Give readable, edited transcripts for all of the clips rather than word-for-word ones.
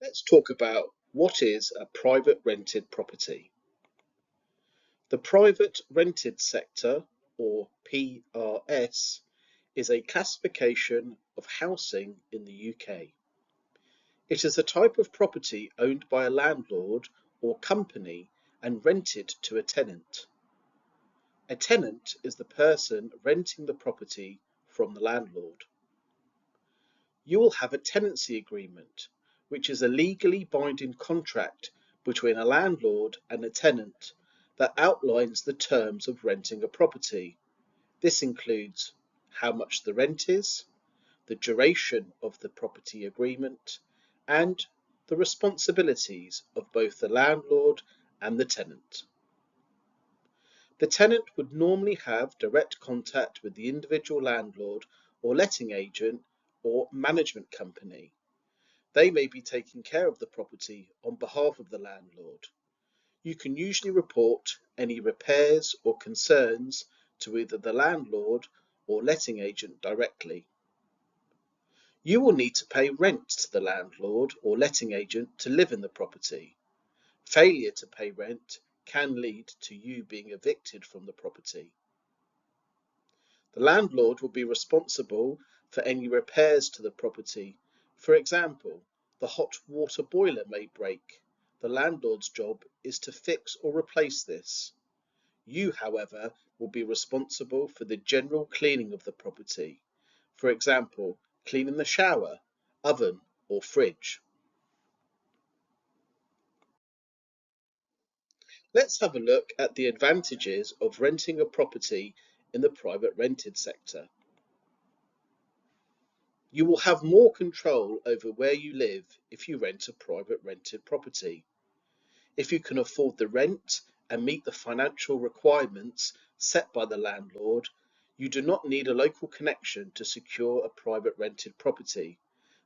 Let's talk about what is a private rented property. The private rented sector, or PRS, is a classification of housing in the UK. It is a type of property owned by a landlord or company and rented to a tenant. A tenant is the person renting the property from the landlord. You will have a tenancy agreement, which is a legally binding contract between a landlord and a tenant that outlines the terms of renting a property. This includes how much the rent is, the duration of the property agreement, and the responsibilities of both the landlord and the tenant. The tenant would normally have direct contact with the individual landlord or letting agent or management company. They may be taking care of the property on behalf of the landlord. You can usually report any repairs or concerns to either the landlord or letting agent directly. You will need to pay rent to the landlord or letting agent to live in the property. Failure to pay rent can lead to you being evicted from the property. The landlord will be responsible for any repairs to the property. For example, the hot water boiler may break. The landlord's job is to fix or replace this. You, however, will be responsible for the general cleaning of the property. For example, cleaning the shower, oven, or fridge. Let's have a look at the advantages of renting a property in the private rented sector. You will have more control over where you live if you rent a private rented property. If you can afford the rent and meet the financial requirements set by the landlord, you do not need a local connection to secure a private rented property.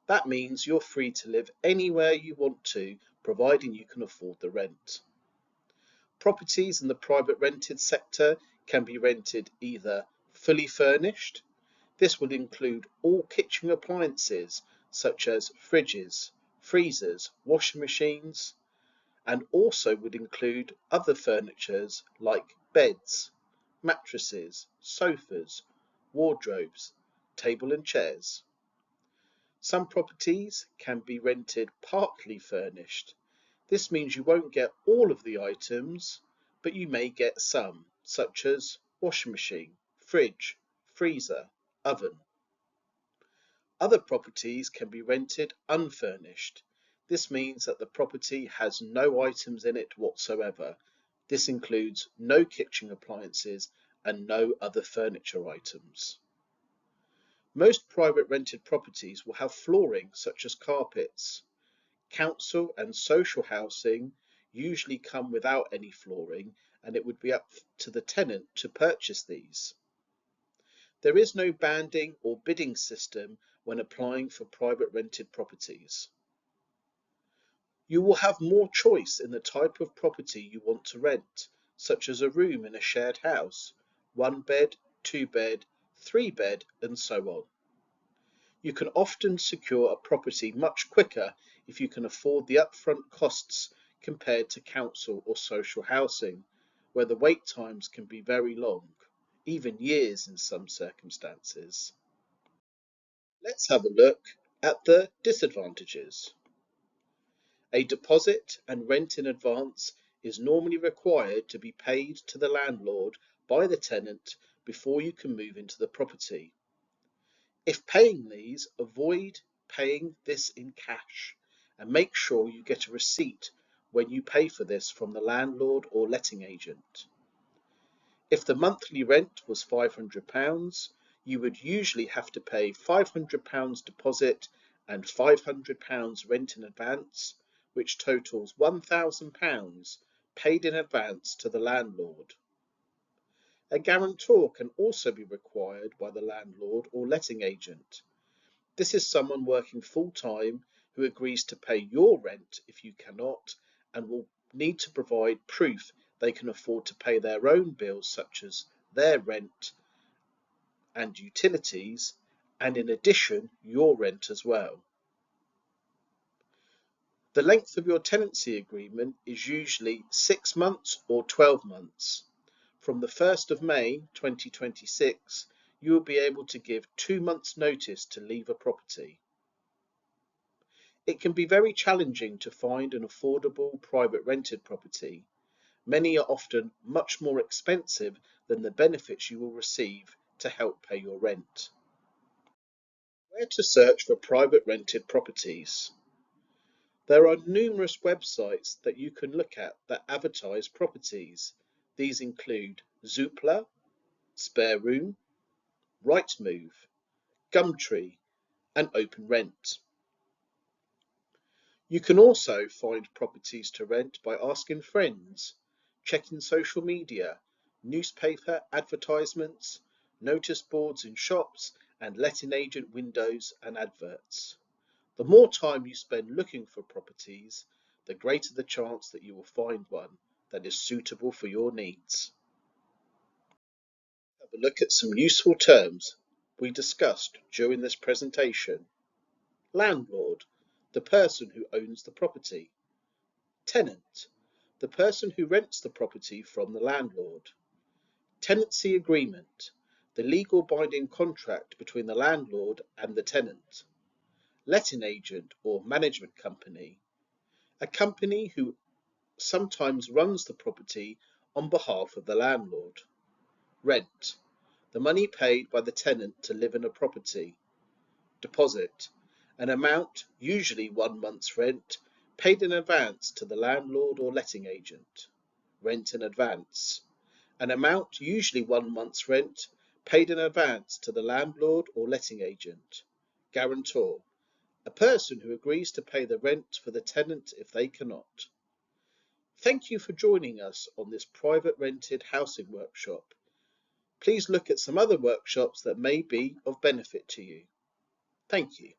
That means you're free to live anywhere you want to, providing you can afford the rent. Properties in the private rented sector can be rented either fully furnished. This would include all kitchen appliances such as fridges, freezers, washing machines, and also would include other furnitures like beds, mattresses, sofas, wardrobes, table and chairs. Some properties can be rented partly furnished. This means you won't get all of the items, but you may get some, such as washing machine, fridge, freezer, oven. Other properties can be rented unfurnished. This means that the property has no items in it whatsoever. This includes no kitchen appliances and no other furniture items. Most private rented properties will have flooring such as carpets. Council and social housing usually come without any flooring, and it would be up to the tenant to purchase these. There is no banding or bidding system when applying for private rented properties. You will have more choice in the type of property you want to rent, such as a room in a shared house, 1 bed, 2 bed, 3 bed, and so on. You can often secure a property much quicker if you can afford the upfront costs compared to council or social housing, where the wait times can be very long, even years in some circumstances. Let's have a look at the disadvantages. A deposit and rent in advance is normally required to be paid to the landlord by the tenant before you can move into the property. If paying these, avoid paying this in cash and make sure you get a receipt when you pay for this from the landlord or letting agent. If the monthly rent was £500, you would usually have to pay £500 deposit and £500 rent in advance, which totals £1,000 paid in advance to the landlord. A guarantor can also be required by the landlord or letting agent. This is someone working full-time who agrees to pay your rent if you cannot, and will need to provide proof they can afford to pay their own bills such as their rent and utilities, and in addition your rent as well. The length of your tenancy agreement is usually 6 months or 12 months. From the 1st of May 2026, you will be able to give 2 months' notice to leave a property. It can be very challenging to find an affordable private rented property. Many are often much more expensive than the benefits you will receive to help pay your rent. Where to search for private rented properties? There are numerous websites that you can look at that advertise properties. These include Zoopla, Spare Room, Rightmove, Gumtree, and Open Rent. You can also find properties to rent by asking friends, checking social media, newspaper advertisements, notice boards in shops, and letting agent windows and adverts. The more time you spend looking for properties, the greater the chance that you will find one that is suitable for your needs. Have a look at some useful terms we discussed during this presentation. Landlord, the person who owns the property. Tenant, the person who rents the property from the landlord. Tenancy agreement, the legal binding contract between the landlord and the tenant. Letting agent or management company, a company who sometimes runs the property on behalf of the landlord. Rent, the money paid by the tenant to live in a property. Deposit, an amount, usually 1 month's rent, paid in advance to the landlord or letting agent. Rent in advance, an amount, usually 1 month's rent, paid in advance to the landlord or letting agent. Guarantor, a person who agrees to pay the rent for the tenant if they cannot. Thank you for joining us on this private rented housing workshop. Please look at some other workshops that may be of benefit to you. Thank you.